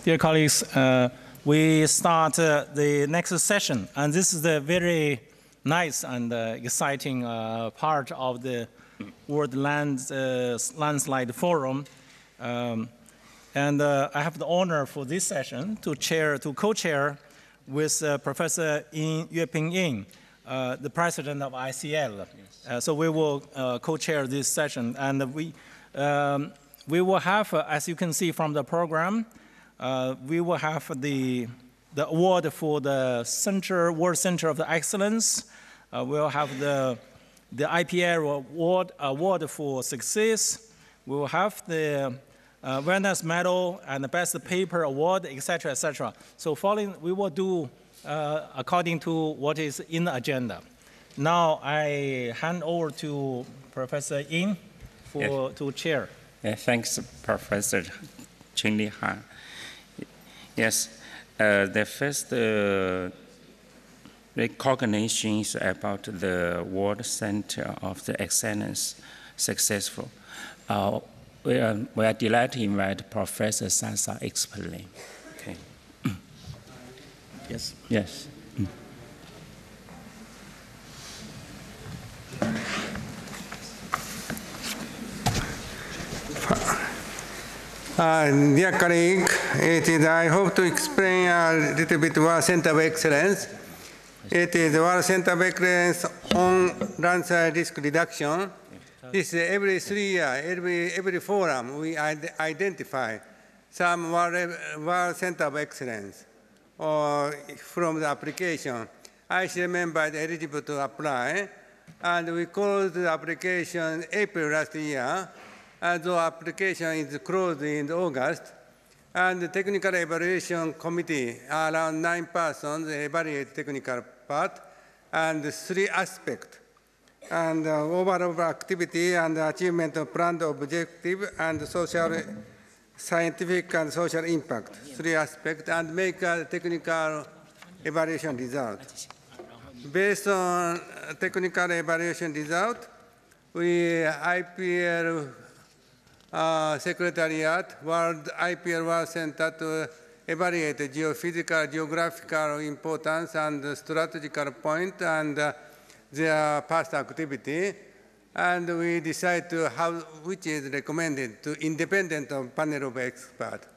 dear colleagues, we start the next session, and this is the very nice and exciting part of the World Landslide Forum. And I have the honor for this session to co-chair with Professor Yueping Yin, the president of ICL. Yes. So we will co-chair this session, and we will have, as you can see from the program, we will have the award for the World Center of Excellence. We'll have the IPL award for success. We will have the Venice Medal and the Best Paper Award, etc., etc. So we will do according to what is in the agenda. Now I hand over to Professor Yin to chair. Thanks, Professor Cheng-Li Han. Yes, the first recognition is about the World Center of the Excellence successful. We are delighted to invite Professor Sasa explain. Okay. Yes. Yes. Dear colleague, I hope to explain a little bit World Center of Excellence. It is the World Center of Excellence on landslide risk reduction. This is every 3 years, every forum, we identify some World Center of Excellence from the application. ICL member is eligible to apply, and we closed the application April last year. The application is closed in August, and the technical evaluation committee, around 9 persons, evaluate technical part, and 3 aspects, and overall activity and achievement of planned objective and social, scientific and social impact, 3 aspects, and make a technical evaluation result. Based on technical evaluation result, we IPL Secretariat, IPL World Center to evaluate the geophysical, geographical importance and strategical point and their past activity. And we decide to which is recommended to independent panel of experts.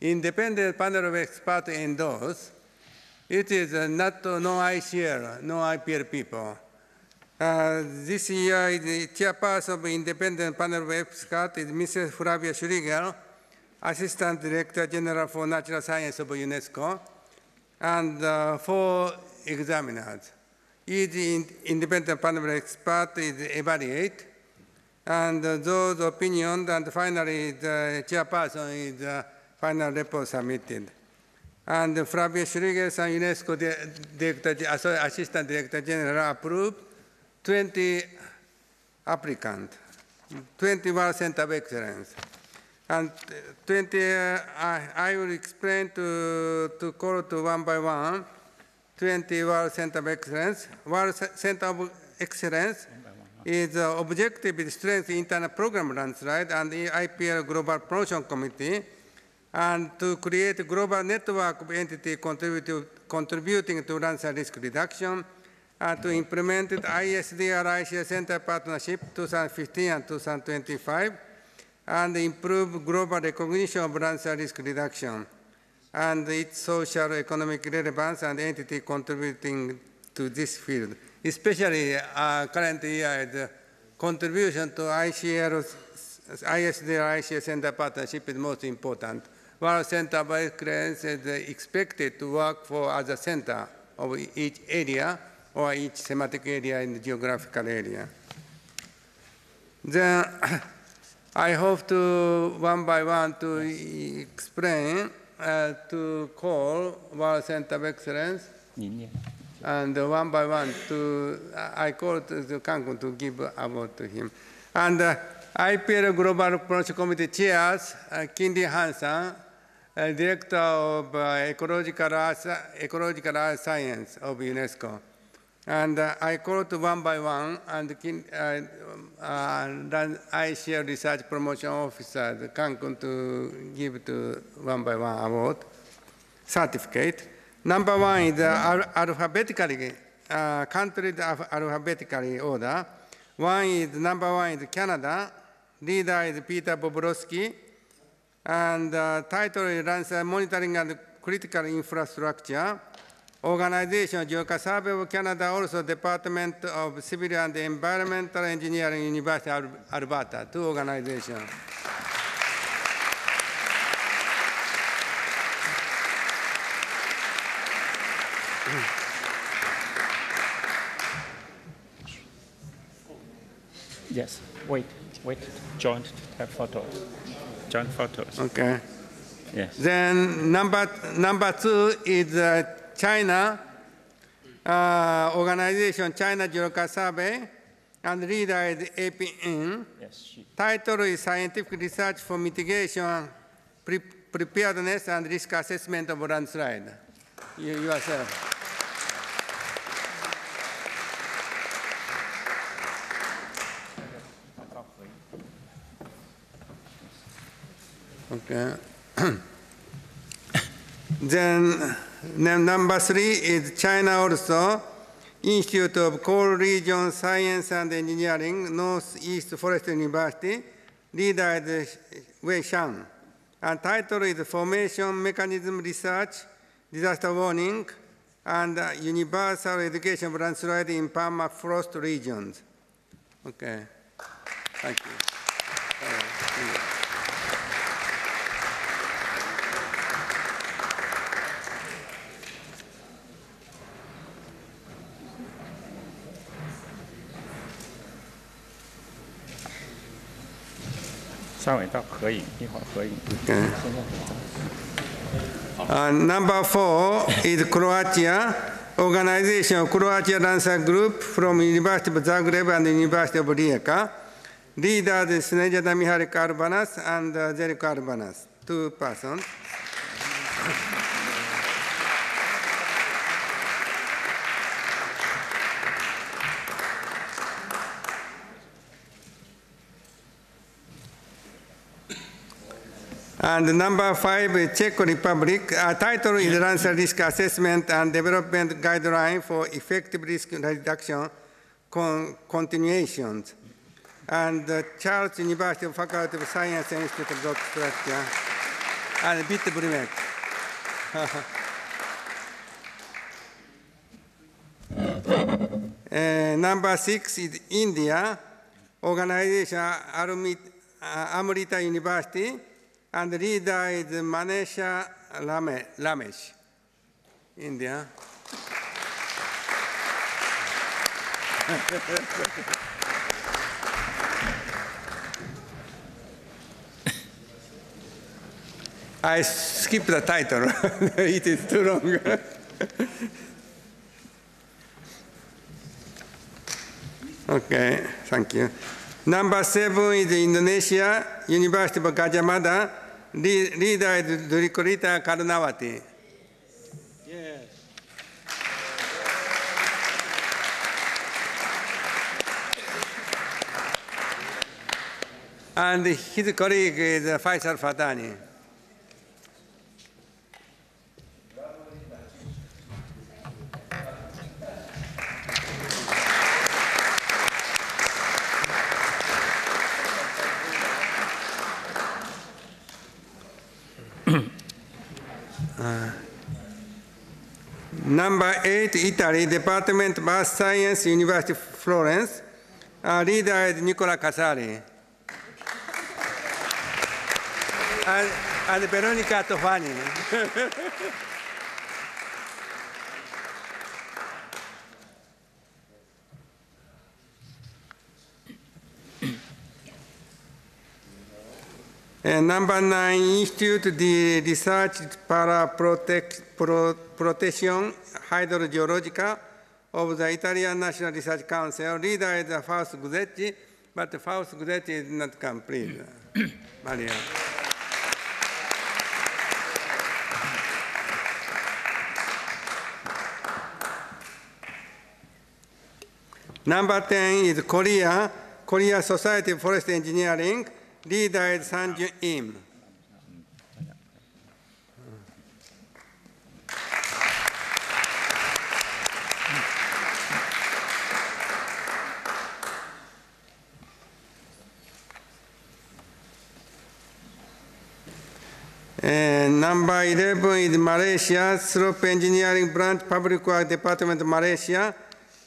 Independent panel of experts endorse. It is not no ICL, no IPL people. This year, the chairperson of the independent panel of experts is Mrs. Flavia Schriegel, Assistant Director General for Natural Science of UNESCO, and 4 examiners. Each independent panel of experts is evaluated, and those opinions, and finally the chairperson is the final report submitted. And Flavia Schriegel and UNESCO Assistant Director General approved 20 applicants, 20 World Center of Excellence. And 20, I will explain to call to one by one, 20 World Center of Excellence. World Center of Excellence is objective to strengthen internal program landslide and the IPL Global Promotion Committee, and to create a global network of entities contributing to landslide risk reduction, and to implement the ISDR-ICL Center Partnership 2015 and 2025, and improve global recognition of landslide risk reduction, and its social economic relevance and entity contributing to this field. Especially current year, the contribution to ISDR-ICL Center Partnership is most important. World Center of Excellence is expected to work for as a center of each area, or each thematic area in the geographical area. Then I hope to, one by one, to explain, to call World Center of Excellence, and one by one, I call to Cancun to give award to him. And IPL Global Promotion Committee chairs, Kindy Hansen, Director of Ecological Earth Science of UNESCO. And I call to one by one, and then ICL Research Promotion Officer can come to give to one by one award certificate. Number one is alphabetically, country alphabetically order. Number one is Canada. Leader is Peter Bobrowski. And title is Lancer Monitoring and Critical Infrastructure. Organization, Geographical Survey of Canada, also Department of Civil and Environmental Engineering, University of Alberta, two organizations. Yes, wait, joint photos. Joint photos. Okay. Yes. Then number two is China organization, China Geographical Survey, and leader is APN. Yes. Title is Scientific Research for Mitigation, Preparedness and Risk Assessment of Landslide. Yourself. Okay. Then number three is China also, Institute of Coal Region Science and Engineering, Northeast Forest University, leader is Wei Shan. And title is Formation Mechanism Research, Disaster Warning, and Universal Education of Landslide in Permafrost Regions. Okay, thank you. Number four is Croatia, organization of Croatia Dancer Group from University of Zagreb and University of Rijeka. Leaders is Snejana Mihalik Arbanas and Zeljko Arbanas, two persons. And number five is Czech Republic. Title is Lancer Risk Assessment and Development Guideline for Effective Risk Reduction Continuations. And Charles University Faculty of Science Institute of Rock Structure. And Bit number six is India, organization Amrita University. And the leader is Manesha Ramesh, India. I skipped the title. It is too long. Okay, thank you. Number seven is Indonesia, University of Gajah Mada. Leader is Durikorita Karnawati. Yes. And his colleague is Faisal Fatani. Number eight, Italy, Department of Earth Science, University of Florence. Leader is Nicola Casari. And Veronica Tofani. And number nine, Institute de Research para Protezione Hydrogeologica of the Italian National Research Council. Leader is Fausto Guzzetti, but Fausto Guzzetti is not complete. Maria. Number 10 is Korea, Korea Society of Forest Engineering. Leader is Sanjun Im. And number 11 is Malaysia, Slope Engineering Branch, Public Works Department, Malaysia.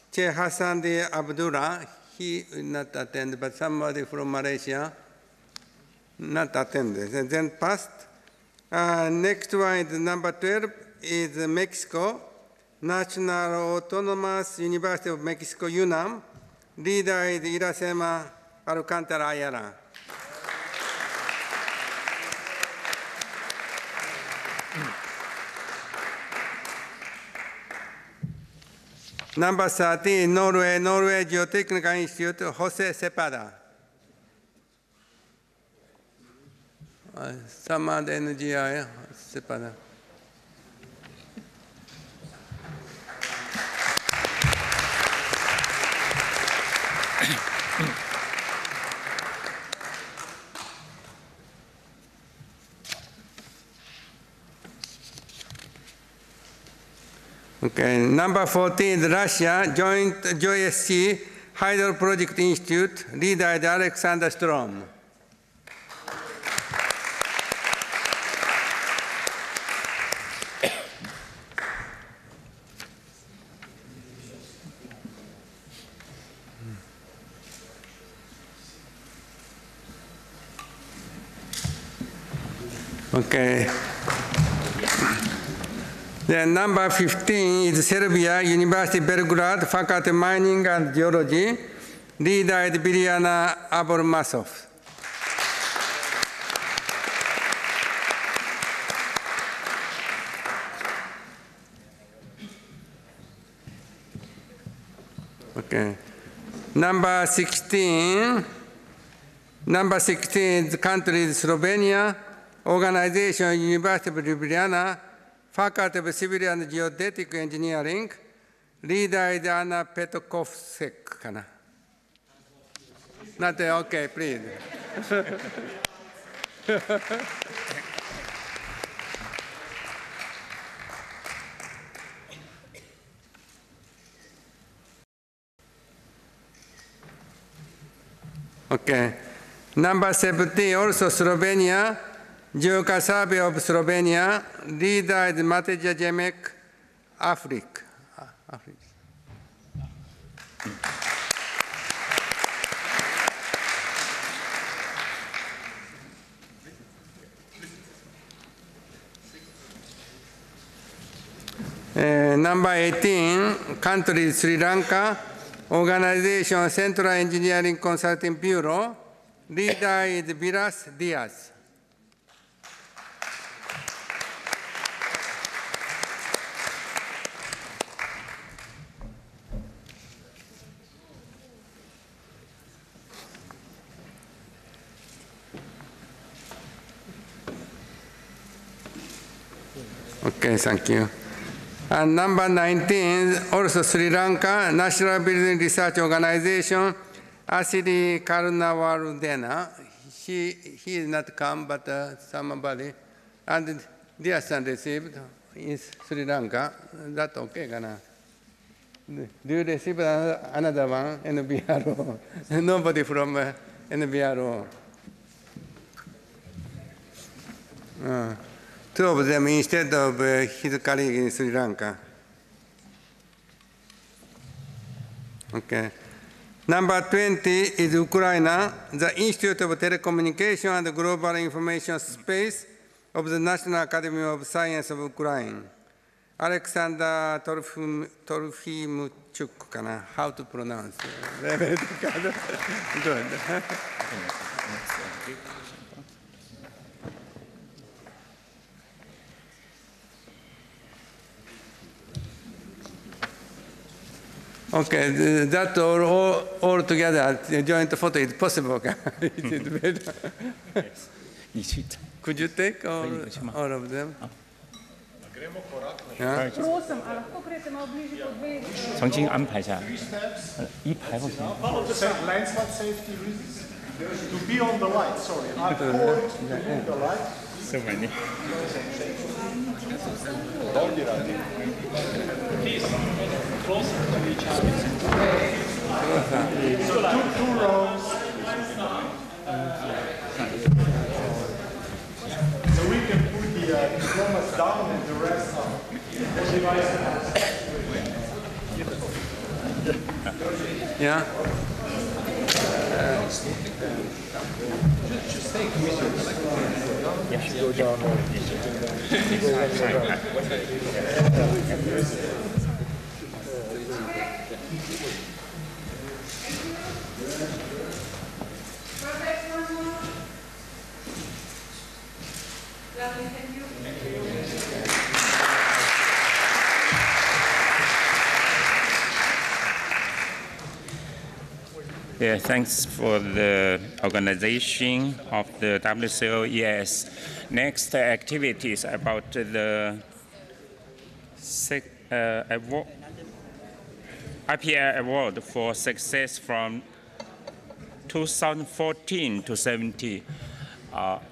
Che Hassan de Abdullah, he will not attend, but somebody from Malaysia not attended, and then passed. Next one is number 12 is Mexico, National Autonomous University of Mexico, UNAM. Leader is Iracema Alcantara Ayala. Number 13, Norway Geotechnical Institute, Jose Cepada. Samad NGI, Cepada. Okay, number 14 is Russia, JOSC Hydro Project Institute, leader is Alexander Strom. Okay. Then number 15 is Serbia, University Belgrade, Faculty Mining and Geology. Leader is Biljana Abormasov. Okay. Number 16 is country is Slovenia, organization University of Ljubljana, Faculty of Civil and Geodetic Engineering. Leader is Anna Petkovsek. Not okay, please. Okay. Number 17, also Slovenia. Geoca Survey of Slovenia, leader is Mateja Jemek, Africa. Number 18, country Sri Lanka, organization Central Engineering Consulting Bureau, leader is Vilas Diaz. Okay, thank you. And number 19, also Sri Lanka, National Building Research Organization, Asili Karunawardena. He is not come, but somebody. And dear son received in Sri Lanka. That's okay, Gana. Do you receive another one, NBRO? Nobody from NBRO. Two of them instead of his colleague in Sri Lanka. Okay. Number 20 is Ukraine, the Institute of Telecommunication and Global Information Space of the National Academy of Science of Ukraine. Alexander Torfimchuk, how to pronounce? Good. Okay, that all together, joint photo is possible. Is it better? Yes. Could you take all of them? Yeah. Prosim, a lahko prijete malo bližje po dveh? 重新安排一下，一排不行。 Follow the landslide safety reasons. To be on the light, sorry. I'm called to be on the light. So many. So two rows. So we can put the diplomas down and the rest up. Yeah. Yeah, thanks for the organization of the WCO-ES. Next activities about the IPL Award for Success from 2014 to 17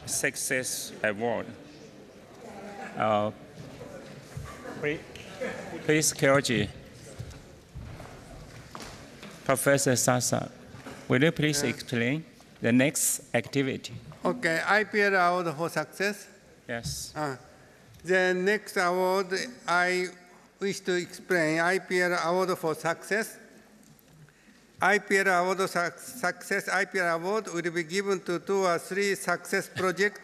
Success Award. Please, Kyoji. Professor Sasa, will you please explain the next activity? Okay, IPL Award for Success. Yes. The next award I wish to explain, IPL Award for Success. IPL Award for Success, IPL Award will be given to 2 or 3 success projects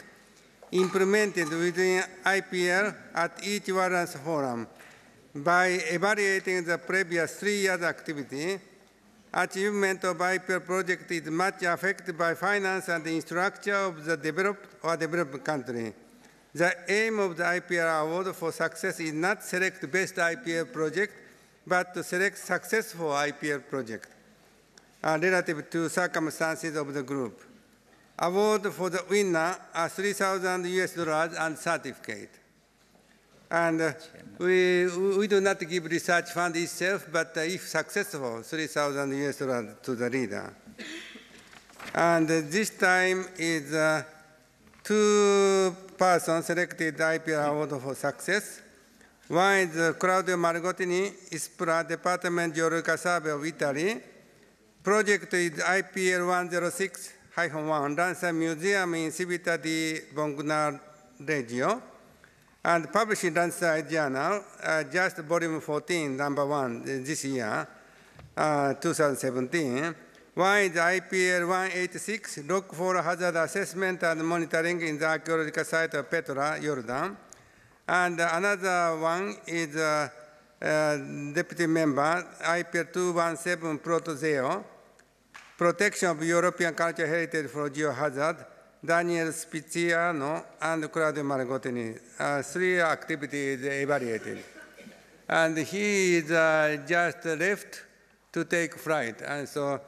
implemented within IPL at each Warrants Forum. By evaluating the previous 3 years' activity, achievement of IPL project is much affected by finance and the structure of the developed or developed country. The aim of the IPL Award for Success is not select best IPL project, but to select successful IPL project relative to circumstances of the group. Award for the winner are $3,000 and certificate. And we do not give research fund itself, but if successful, $3,000 to the leader. And this time is 2 persons selected IPL Award for Success. One is Claudio Margottini, ISPRA Department Geological Survey of Italy. Project is IPL 106-1, Danza Museum in Civita di Reggio. And published in Danza Journal, just volume 14, number 1, this year, 2017. One is IPL 186, Rock for Hazard Assessment and Monitoring in the Archaeological Site of Petra, Jordan. And another one is Deputy Member, IPL 217, Protozeo, Protection of European Cultural Heritage for Geohazard, Daniel Spiziano, and Claudio Margottini. 3 activities evaluated. And he is just left to take flight. And so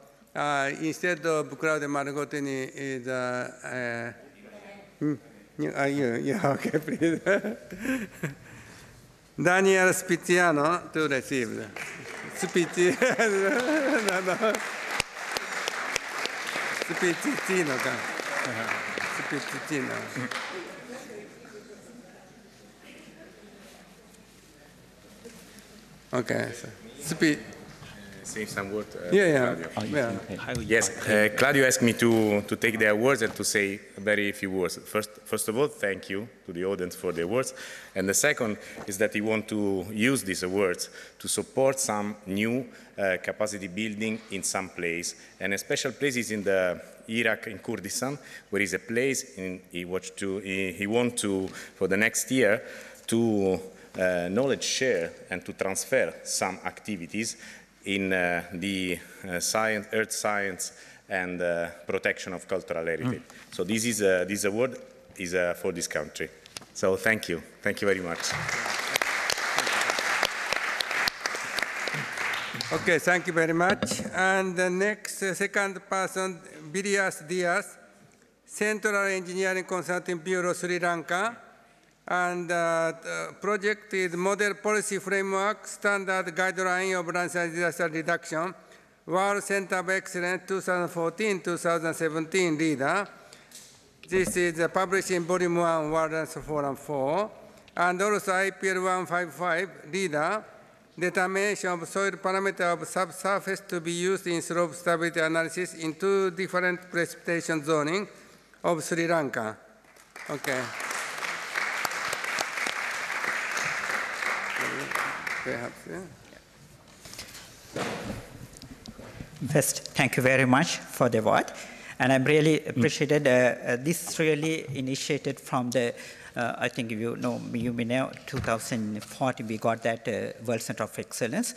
instead of Claudio Margottini is, okay, please. Daniel Spiziano to receive. Spiziano. Okay. So. Say some words. Claudio. Yes, Claudio asked me to take the awards and to say very few words. First of all, thank you to the audience for the awards. And the second is that we want to use these awards to support some new capacity building in some place. And a special place is in the Iraq, in Kurdistan, where is a place he wants to, for the next year, to knowledge share and to transfer some activities in the science, earth science, and protection of cultural heritage. So this award is for this country. So thank you very much. Okay, thank you very much. And the next, second person, Bilias Diaz, Central Engineering Consulting Bureau, Sri Lanka. And the project is Model Policy Framework Standard Guideline of Landslide Disaster Reduction, World Center of Excellence 2014-2017 leader. This is published in Volume 1, World Landslide Forum 4. And also IPL 155 leader, determination of soil parameter of subsurface to be used in slope stability analysis in 2 different precipitation zoning of Sri Lanka. Okay. Perhaps, yeah. First, thank you very much for the award. And I'm really appreciated this really initiated from the, I think you may know, 2014 we got that World Center of Excellence.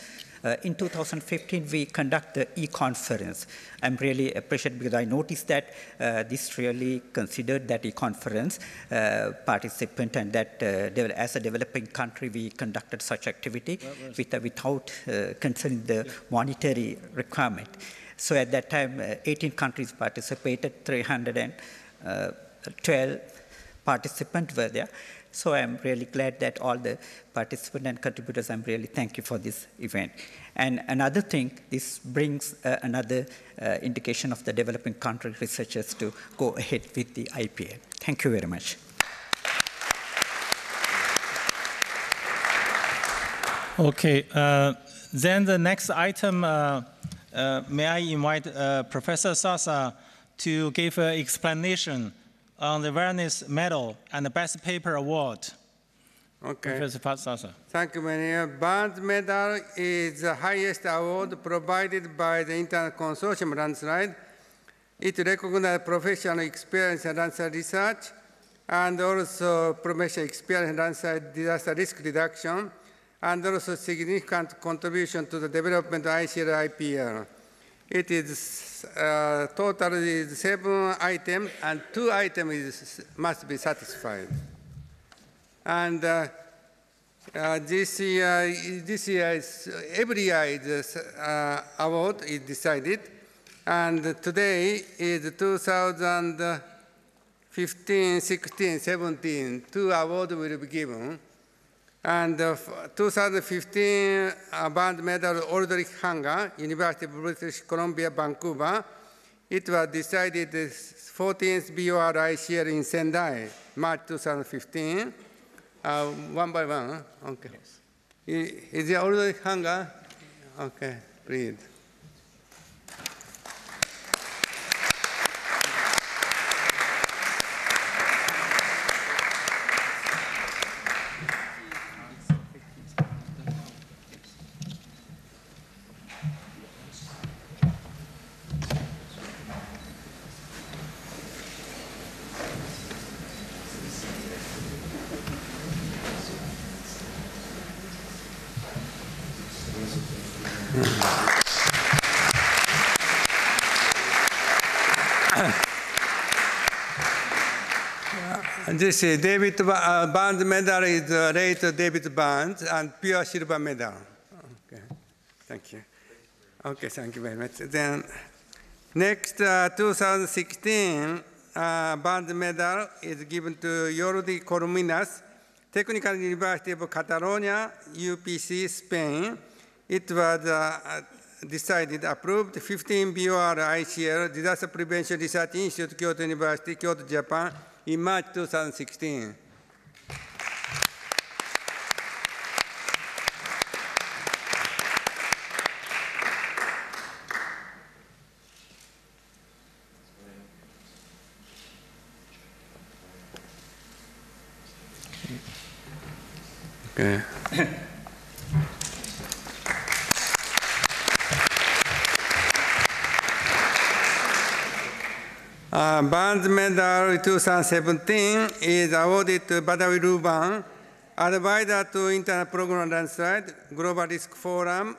In 2015 we conduct the e-conference. I'm really appreciated because I noticed that this really considered that e-conference participant and that as a developing country we conducted such activity without considering the monetary requirement. So at that time, 18 countries participated, 312 participants were there. So I'm really glad that all the participants and contributors, I'm really thank you for this event. And another thing, this brings another indication of the developing country researchers to go ahead with the IPL. Thank you very much. Okay, then the next item, may I invite Professor Sasa to give an explanation on the Awareness Medal and the Best Paper Award. Okay. Professor Sasa. Thank you, Mania. Burns Medal is the highest award provided by the International Consortium Landslide. It recognizes professional experience in landslide research and also professional experience in landslide disaster risk reduction, and also significant contribution to the development of ICL and IPL. It is total is 7 items, and 2 items must be satisfied. And this year every year is award is decided, and today is 2015, 16, 17. 2 awards will be given. And 2015 Burns Medal Aldrich Hanger, University of British Columbia, Vancouver. It was decided 14th BOR ICL in Sendai, March 2015. One by one, huh? Okay. Yes. Is it Aldrich Hanger? Okay, please. This is David Burns Medal is late David Burns and pure silver medal. Okay, thank you. Okay, thank you very much. Then next 2016 Burns Medal is given to Jordi Corominas, Technical University of Catalonia, UPC, Spain. It was decided, approved 15 BOR ICL, Disaster Prevention Research Institute, Kyoto University, Kyoto, Japan, in March 2016. Okay. Burns Medal 2017 is awarded to Badawi Ruban, advisor to International Program Landslide, Global Risk Forum,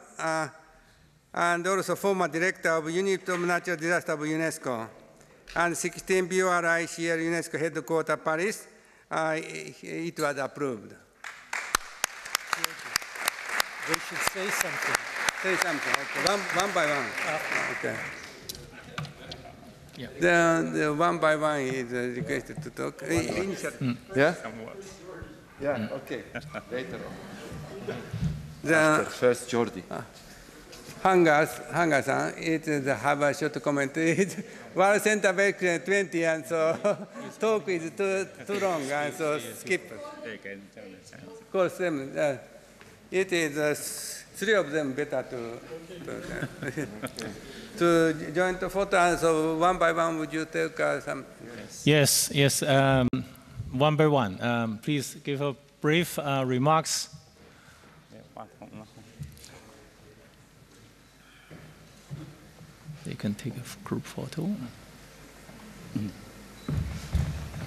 and also former director of Unit of Natural Disaster of UNESCO, and 16 BOR ICL UNESCO headquarters Paris. It was approved. They should say something. Say something. Okay. One by one. Okay. Yeah. The one by one is requested to talk. Yeah? Yeah, okay. Later on. The First, Jordi. Hanga-san, have a short comment. World Center of Excellence 20, and so talk is too long, and so skip. Call them. It is three of them better to join the photo, and so one by one, would you take some? Yes, yes. One by one, please give a brief remarks. They can take a group photo.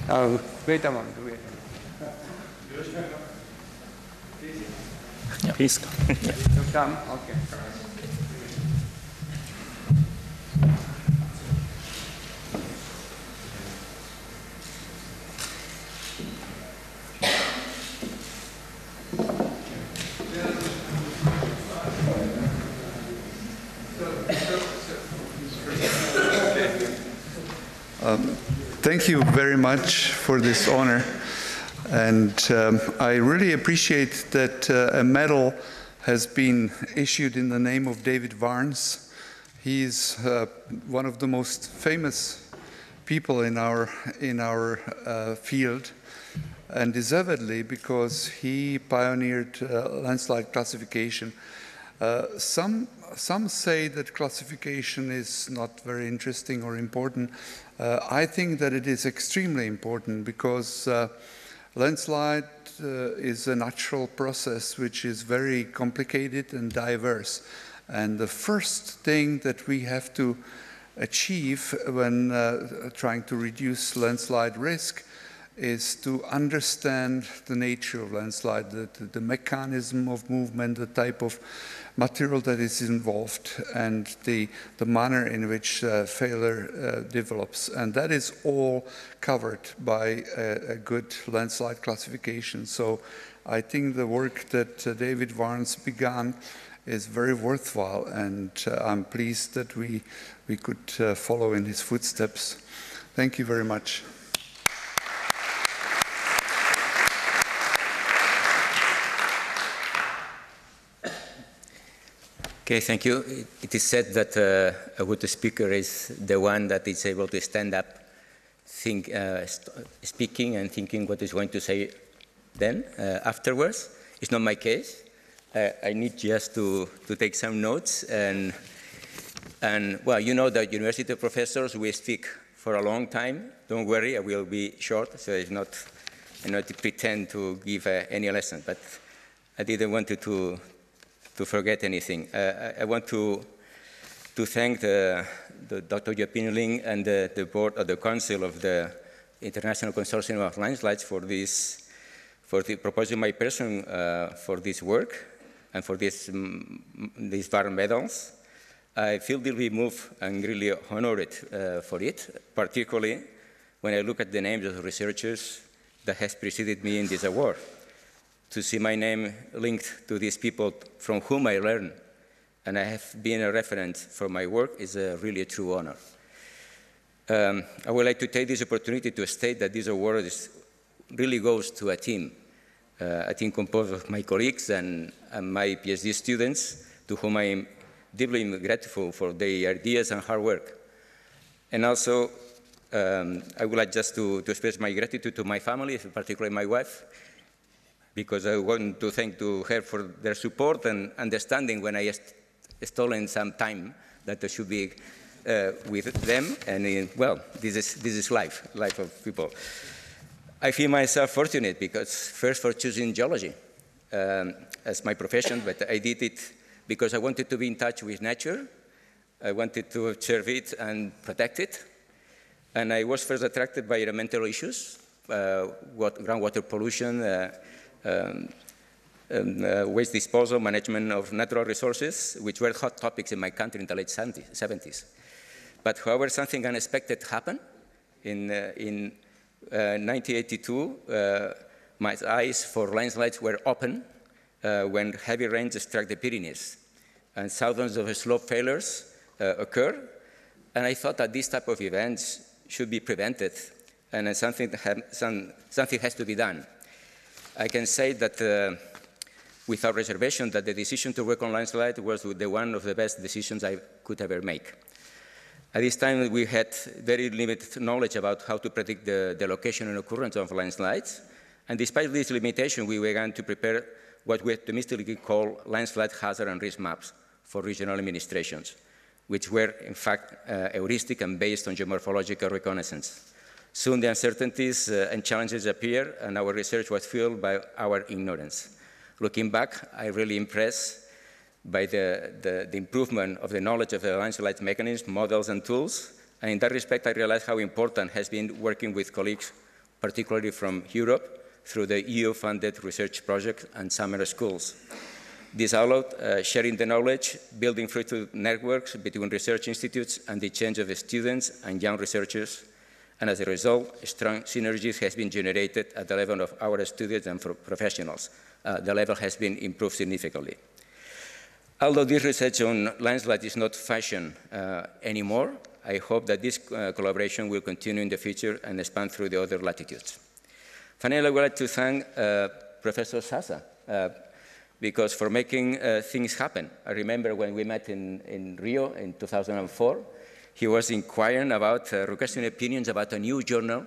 Oh, wait a moment. Wait. Yeah. Please. Come, okay. Thank you very much for this honor, and I really appreciate that a medal has been issued in the name of David Barnes. He's one of the most famous people in our field, and deservedly, because he pioneered landslide classification. Some say that classification is not very interesting or important. I think that it is extremely important, because landslide is a natural process which is very complicated and diverse. And the first thing that we have to achieve when trying to reduce landslide risk is to understand the nature of landslide, the mechanism of movement, the type of material that is involved, and the manner in which failure develops. And that is all covered by a good landslide classification. So I think the work that David Barnes began is very worthwhile, and I'm pleased that we could follow in his footsteps. Thank you very much. Okay, thank you. It is said that a good speaker is the one that is able to stand up, speaking and thinking what is going to say then, afterwards. It's not my case. I need just to take some notes. And well, you know that university professors, we speak for a long time. Don't worry, I will be short, so it's not, I'm not to pretend to give any lesson, but I didn't want to forget anything. I want to thank the Dr. Jopinling and the board of the Council of the International Consortium of Landslides for proposing my person for this work and for these Barnes medals. I feel really moved and really honored for it, particularly when I look at the names of the researchers that has preceded me in this award. To see my name linked to these people from whom I learn, and I have been a reference for my work, is really a true honor. I would like to take this opportunity to state that this award really goes to a team composed of my colleagues and my PhD students, to whom I am deeply grateful for their ideas and hard work. And also, I would like just to express my gratitude to my family, particularly my wife, because I want to thank her for their support and understanding when I stolen some time that I should be with them. And well, this is life of people. I feel myself fortunate because first for choosing geology as my profession, but I did it because I wanted to be in touch with nature. I wanted to observe it and protect it. And I was first attracted by environmental issues, groundwater pollution, waste disposal, management of natural resources, which were hot topics in my country in the late 70s. But however, something unexpected happened. In 1982, my eyes for landslides were open when heavy rains struck the Pyrenees, and thousands of slope failures occurred. And I thought that these type of events should be prevented, and something has to be done. I can say that without reservation that the decision to work on landslide was one of the best decisions I could ever make. At this time, we had very limited knowledge about how to predict the location and occurrence of landslides. And despite this limitation, we began to prepare what we optimistically call landslide hazard and risk maps for regional administrations, which were, in fact, heuristic and based on geomorphological reconnaissance. Soon the uncertainties and challenges appeared, and our research was fueled by our ignorance. Looking back, I'm really impressed by the improvement of the knowledge of the landslide mechanism, models, and tools. And in that respect, I realized how important has been working with colleagues, particularly from Europe, through the EU-funded research project and summer schools. This allowed sharing the knowledge, building fruitful networks between research institutes, and the exchange of students and young researchers. And as a result, strong synergies has been generated at the level of our students and professionals. The level has been improved significantly. Although this research on landslide is not fashion anymore, I hope that this collaboration will continue in the future and expand through the other latitudes. Finally, I would like to thank Professor Sasa, because for making things happen. I remember when we met in Rio in 2004, he was inquiring about, requesting opinions about a new journal,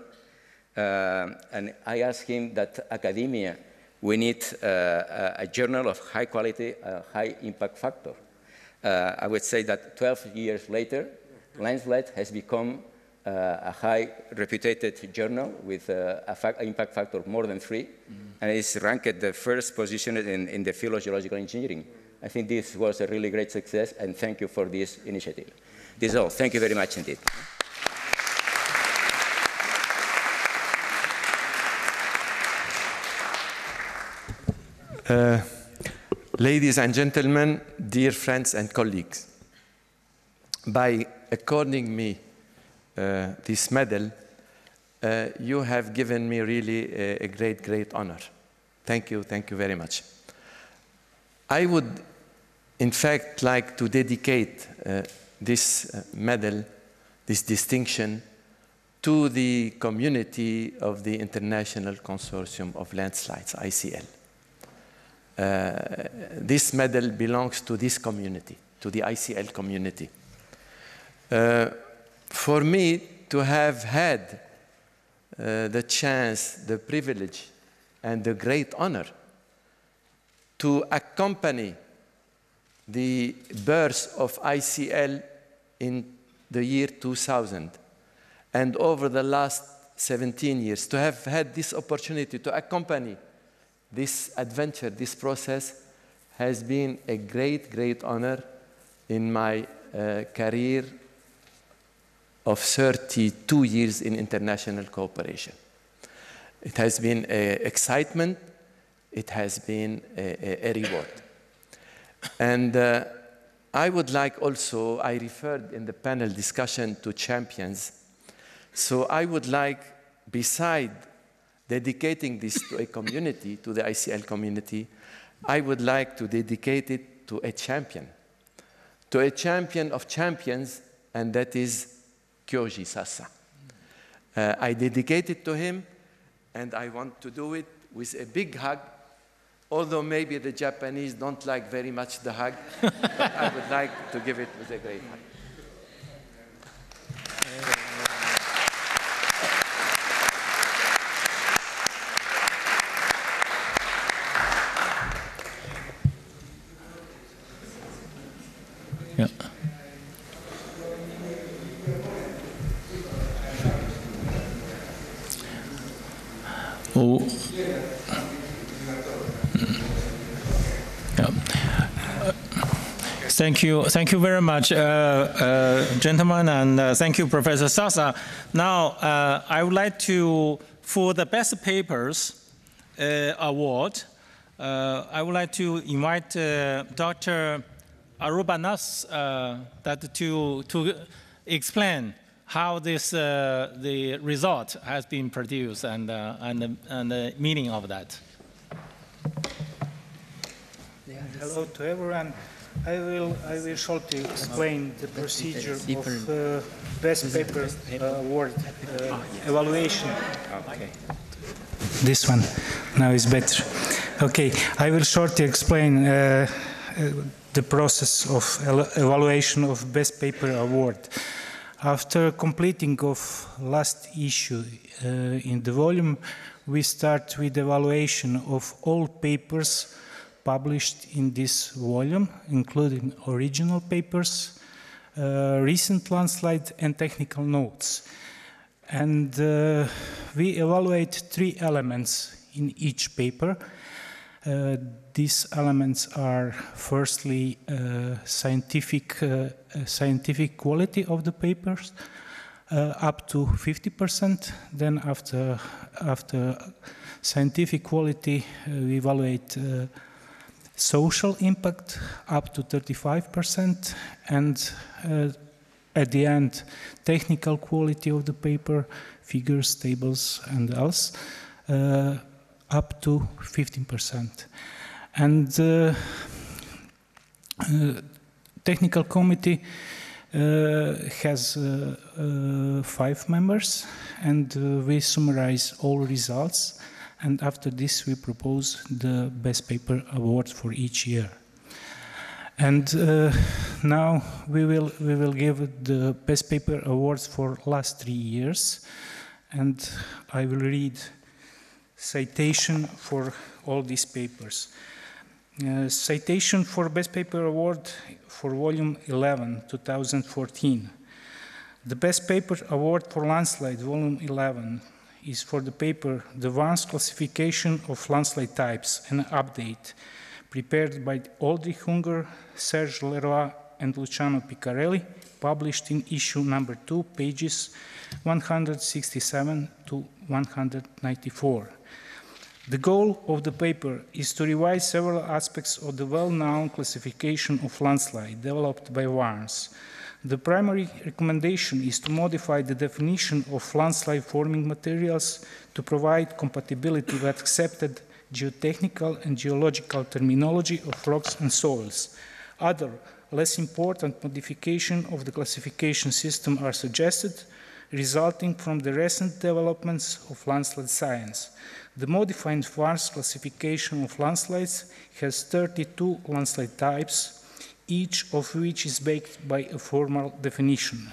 and I asked him that academia, we need a journal of high quality, high impact factor. I would say that 12 years later, Landslide has become a high reputed journal with an impact factor of more than 3, and is ranked the first position in the field of geological engineering. I think this was a really great success, and thank you for this initiative. This is all. Thank you very much indeed. Ladies and gentlemen, dear friends and colleagues, by according me this medal, you have given me really a great honor. Thank you very much. I would, in fact, like to dedicate this medal, this distinction, to the community of the International Consortium of Landslides, ICL. This medal belongs to this community, to the ICL community. For me to have had the chance, the privilege, and the great honor to accompany the birth of ICL in the year 2000, and over the last 17 years, to have had this opportunity to accompany this adventure, this process, has been a great honor in my career of 32 years in international cooperation. It has been an excitement, it has been a reward. And I would like also, I referred in the panel discussion to champions, so I would like, beside dedicating this to a community, to the ICL community, I would like to dedicate it to a champion of champions, and that is Kyoji Sasa. I dedicate it to him, and I want to do it with a big hug, although maybe the Japanese don't like very much the hug, but I would like to give it with a great hug. Yeah. Oh. Yeah. Thank you very much, gentlemen, and thank you, Professor Sasa. Now, I would like to, for the Best Papers award, I would like to invite Dr. Arubanas to explain how this the result has been produced and the meaning of that. Hello to everyone. I will shortly explain the procedure of Best Paper Award evaluation. Okay. this one now is better. Okay, I will shortly explain the process of evaluation of Best Paper Award. After completing of last issue in the volume, we start with evaluation of all papers published in this volume, including original papers, recent landslide and technical notes. And we evaluate 3 elements in each paper. These elements are firstly scientific quality of the papers, up to 50%. Then after scientific quality, we evaluate social impact up to 35%, and at the end, technical quality of the paper, figures, tables, and else, up to 15%. And technical committee has 5 members, and we summarize all results, and after this we propose the Best Paper Award for each year. And now we will give the Best Paper Awards for last 3 years, and I will read citation for all these papers. Citation for Best Paper Award for Volume 11, 2014. The Best Paper Award for Landslide, Volume 11, is for the paper The Advanced Classification of Landslide Types, an Update, prepared by Aldrich Hunger, Serge Leroy, and Luciano Piccarelli, published in issue number 2, pages 167 to 194. The goal of the paper is to revise several aspects of the well-known classification of landslide developed by Warnes. The primary recommendation is to modify the definition of landslide-forming materials to provide compatibility with accepted geotechnical and geological terminology of rocks and soils. Other, less important modifications of the classification system are suggested, resulting from the recent developments of landslide science. The modified Warnes classification of landslides has 32 landslide types, each of which is backed by a formal definition.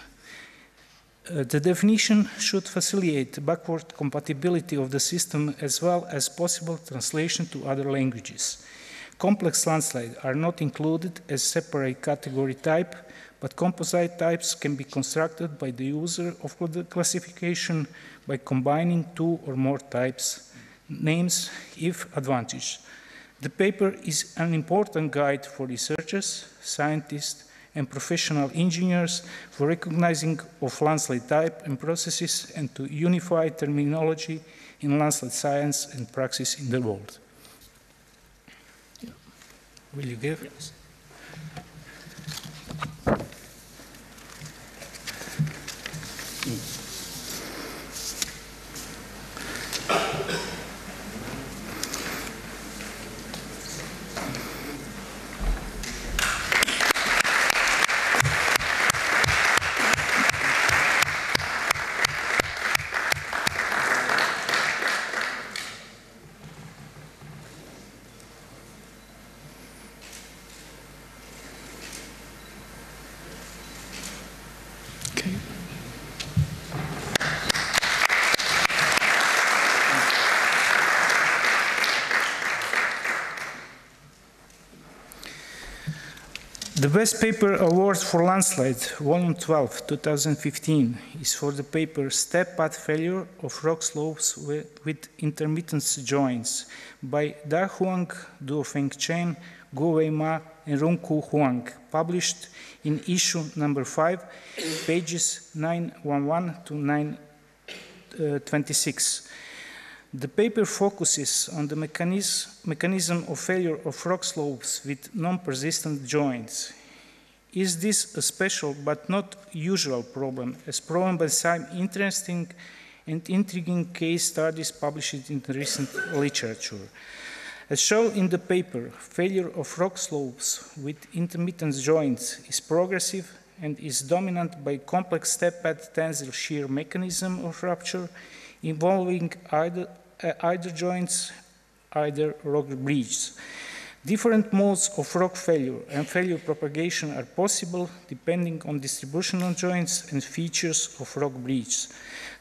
The definition should facilitate backward compatibility of the system as well as possible translation to other languages. Complex landslides are not included as separate category type, but composite types can be constructed by the user of the classification by combining 2 or more types names if advantaged. The paper is an important guide for researchers, scientists, and professional engineers for recognizing of landslide type and processes and to unify terminology in landslide science and praxis in the world. Will you give? Yes. The Best Paper Award for Landslide, Volume 12, 2015, is for the paper Step Path Failure of Rock Slopes with Intermittent Joints by Da Huang, Duofeng Chen, Guo Wei Ma, and Rongku Huang, published in issue number 5, pages 911 to 926. The paper focuses on the mechanism of failure of rock slopes with non-persistent joints. Is this a special but not usual problem, as proven by some interesting and intriguing case studies published in the recent literature? As shown in the paper, failure of rock slopes with intermittent joints is progressive and is dominant by complex step-path tensile shear mechanism of rupture involving either joints, either rock bridges. Different modes of rock failure and failure propagation are possible depending on distributional joints and features of rock bridges.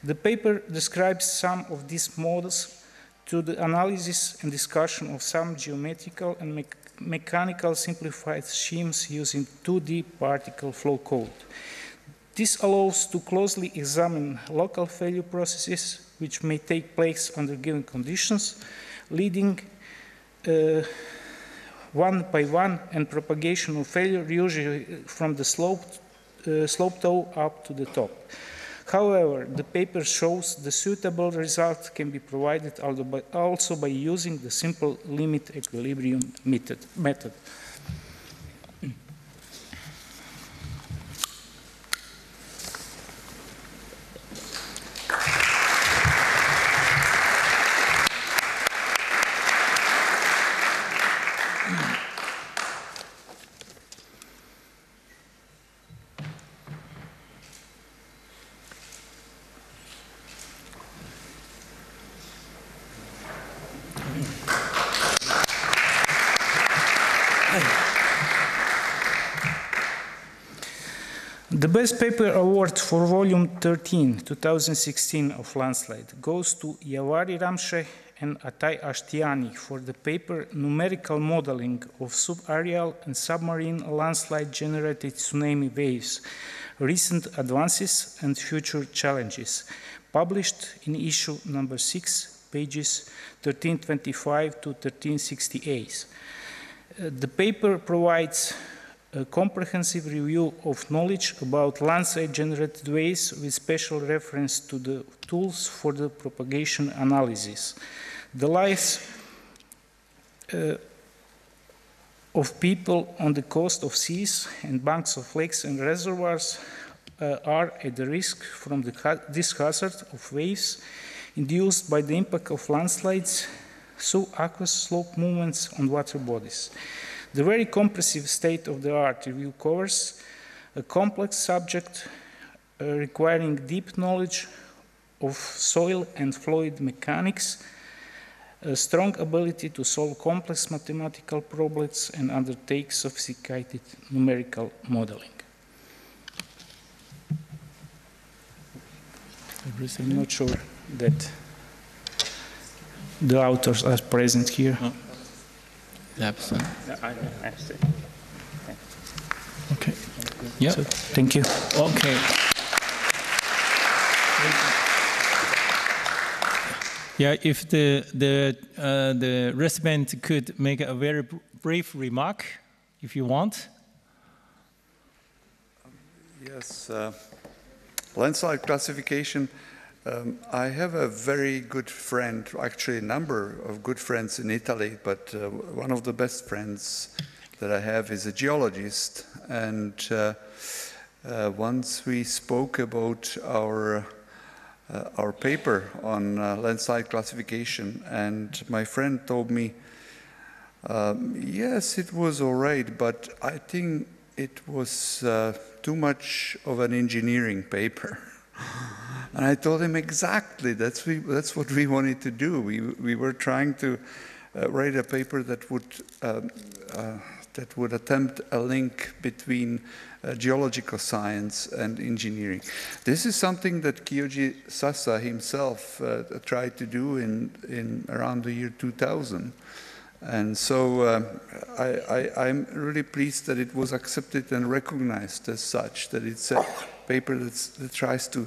The paper describes some of these modes through the analysis and discussion of some geometrical and mechanical simplified schemes using 2D particle flow code. This allows to closely examine local failure processes which may take place under given conditions, leading one by one and propagation of failure usually from the slope toe up to the top. However, the paper shows the suitable result can be provided also by using the simple limit equilibrium method. The Best Paper Award for Volume 13, 2016 of Landslide goes to Yavari Ramshe and Atay Ashtiani for the paper Numerical Modeling of Subaerial and Submarine Landslide-Generated Tsunami Waves, Recent Advances and Future Challenges, published in issue number 6, pages 1325 to 1368. The paper provides a comprehensive review of knowledge about landslide-generated waves with special reference to the tools for the propagation analysis. The lives of people on the coast of seas and banks of lakes and reservoirs are at the risk from this hazard of waves induced by the impact of landslides through aqueous slope movements on water bodies. The very comprehensive state-of-the-art review covers a complex subject requiring deep knowledge of soil and fluid mechanics, a strong ability to solve complex mathematical problems and undertake sophisticated numerical modeling. I'm not sure that the authors are present here. No. Okay. Yeah. So, thank you. Okay. Yeah, if the recipient could make a very brief remark, if you want. Yes. Landslide classification. I have a very good friend, actually a number of good friends in Italy, but one of the best friends that I have is a geologist. And once we spoke about our paper on landslide classification, and my friend told me, yes, it was all right, but I think it was too much of an engineering paper. And I told him exactly, that's what we wanted to do. We were trying to write a paper that would attempt a link between geological science and engineering. This is something that Kyoji Sasa himself tried to do in around the year 2000. And so I'm really pleased that it was accepted and recognized as such, that it's a paper that tries to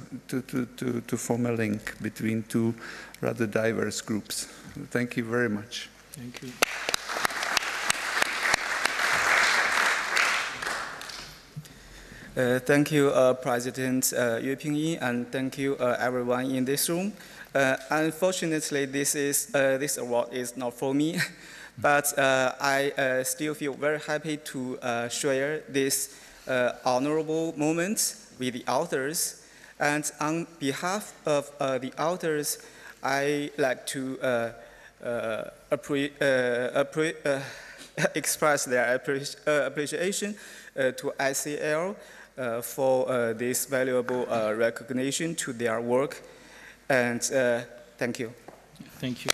form a link between two rather diverse groups. Thank you very much. Thank you. Thank you, President Yue Pingyi, and thank you, everyone in this room. Unfortunately, this award is not for me, but I still feel very happy to share this honorable moment with the authors. And on behalf of the authors, I like to express their appreciation to ICL for this valuable recognition to their work. And thank you. Thank you.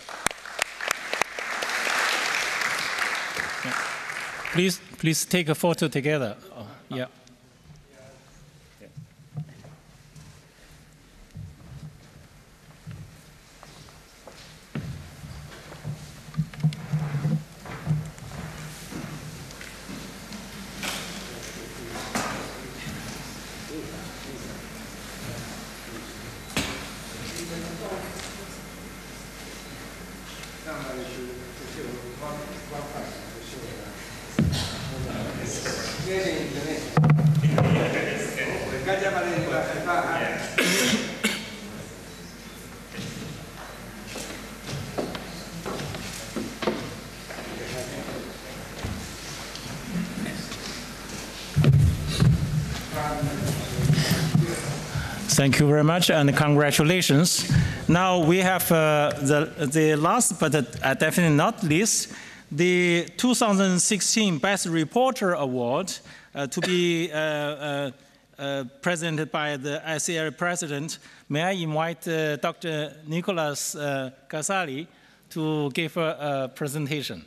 Yeah. Please take a photo together. Oh, yeah. Thank you very much and congratulations. Now we have the last but definitely not least, the 2016 Best Reporter Award to be presented by the ICL President. May I invite Dr. Nicolas Casali to give a presentation.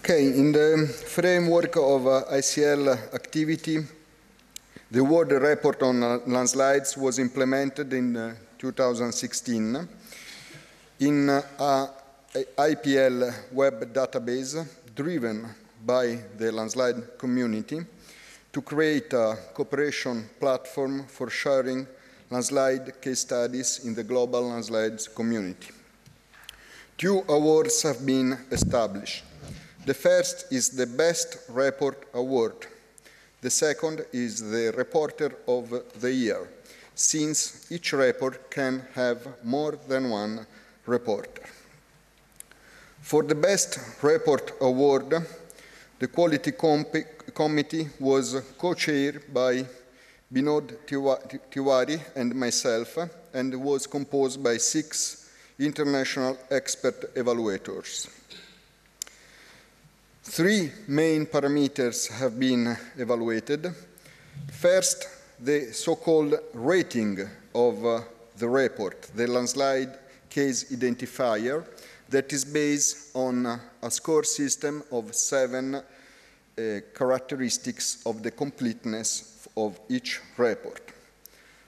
Okay, in the framework of ICL activity, the World Report on Landslides was implemented in 2016 in an IPL web database driven by the landslide community to create a cooperation platform for sharing landslide case studies in the global landslides community. 2 awards have been established. The first is the Best Report Award. The second is the Reporter of the Year, since each report can have more than one reporter. For the Best Report Award, the Quality Committee was co-chaired by Binod Tiwari and myself, and was composed by 6 international expert evaluators. 3 main parameters have been evaluated. First, the so-called rating of the report, the landslide case identifier, that is based on a score system of 7 characteristics of the completeness of each report.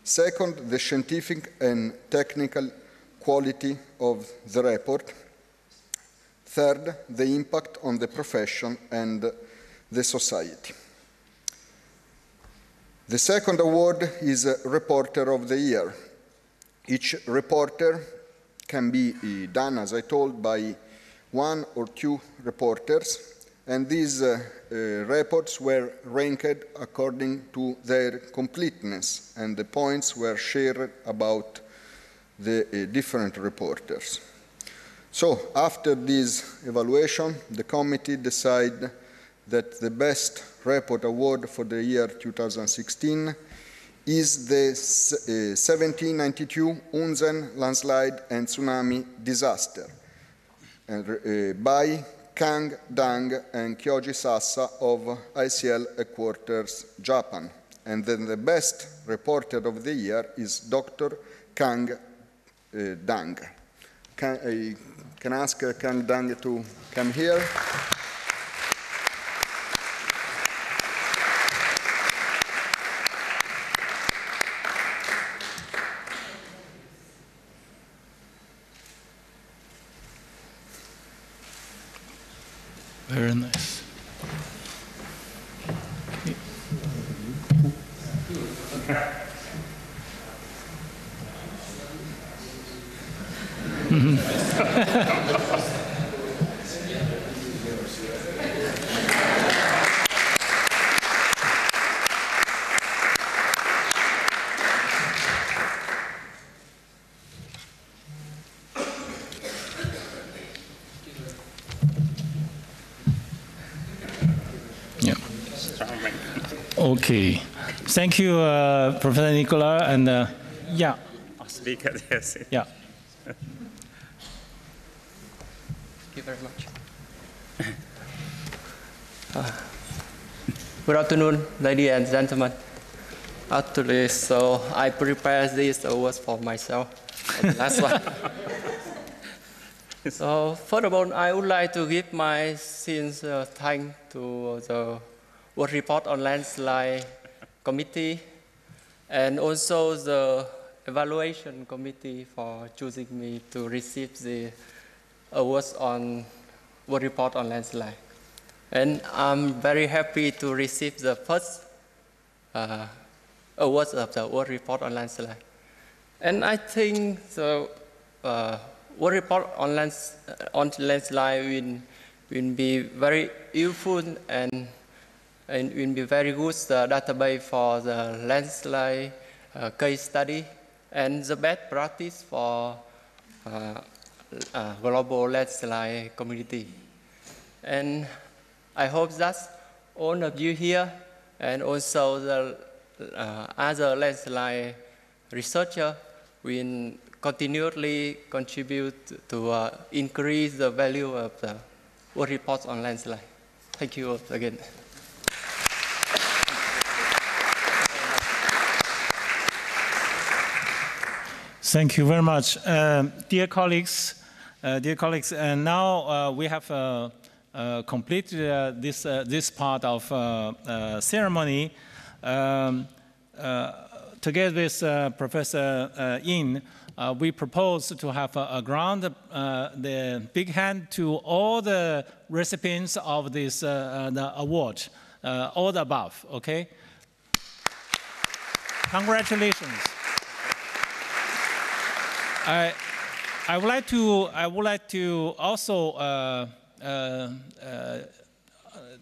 Second, the scientific and technical quality of the report. Third, the impact on the profession and the society. The second award is Reporter of the Year. Each reporter can be done, as I told, by 1 or 2 reporters, and these reports were ranked according to their completeness, and the points were shared about the different reporters. So, after this evaluation, the committee decided that the Best Report Award for the year 2016 is the 1792 Unzen landslide and tsunami disaster by Kang Dang and Kyoji Sasa of ICL headquarters, Japan. And then the Best Reporter of the Year is Dr. Kang Dang. Can I ask Kang Dang to come here? Very nice. Okay, thank you, Professor Nicola, and yeah. Speaker, yes. Yeah. Thank you very much. Good afternoon, ladies and gentlemen. Actually, so I prepared these awards for myself. The last one. So first of all, I would like to give my sincere thanks to the World Report on Landslide Committee and also the Evaluation Committee for choosing me to receive the awards on World Report on Landslide. And I'm very happy to receive the first awards of the World Report on Landslide. And I think the World Report on Landslide will be very useful and will be very good database for the landslide case study and the best practice for global landslide community. And I hope that all of you here and also the other landslide researchers will continually contribute to increase the value of the World Report on Landslide. Thank you again. Thank you very much. Dear colleagues, and now we have completed this part of ceremony. Together with Professor Yin, we propose to have the big hand to all the recipients of this the award, all the above. Okay. Congratulations. I would like to also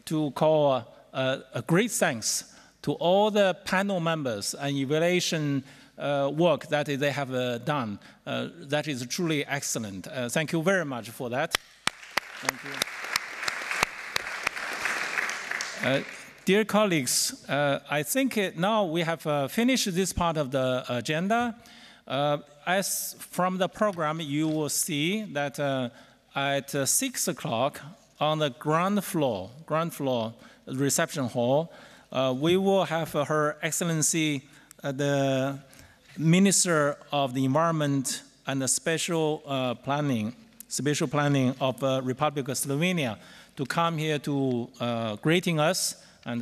to call a great thanks to all the panel members and evaluation work that they have done. That is truly excellent. Thank you very much for that. Thank you. Dear colleagues, I think now we have finished this part of the agenda. As from the program, you will see that at 6 o'clock on the ground floor reception hall, we will have Her Excellency, the Minister of the Environment and the Special Planning of Republic of Slovenia, to come here to greeting us. And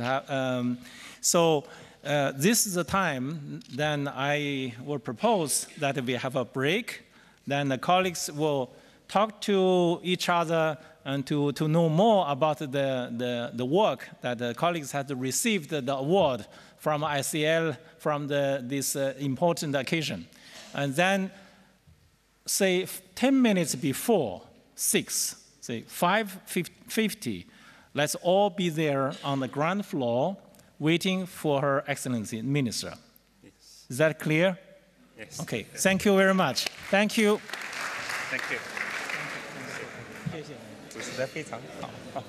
this is the time. Then I will propose that we have a break. Then the colleagues will talk to each other and to know more about the work that the colleagues have received the award from ICL from this important occasion. And then, say 10 minutes before 6, say 5:50, let's all be there on the ground floor waiting for Her Excellency Minister. Yes. Is that clear? Yes. Okay, thank you very much. Thank you. Thank you. 谢谢。主持得非常好。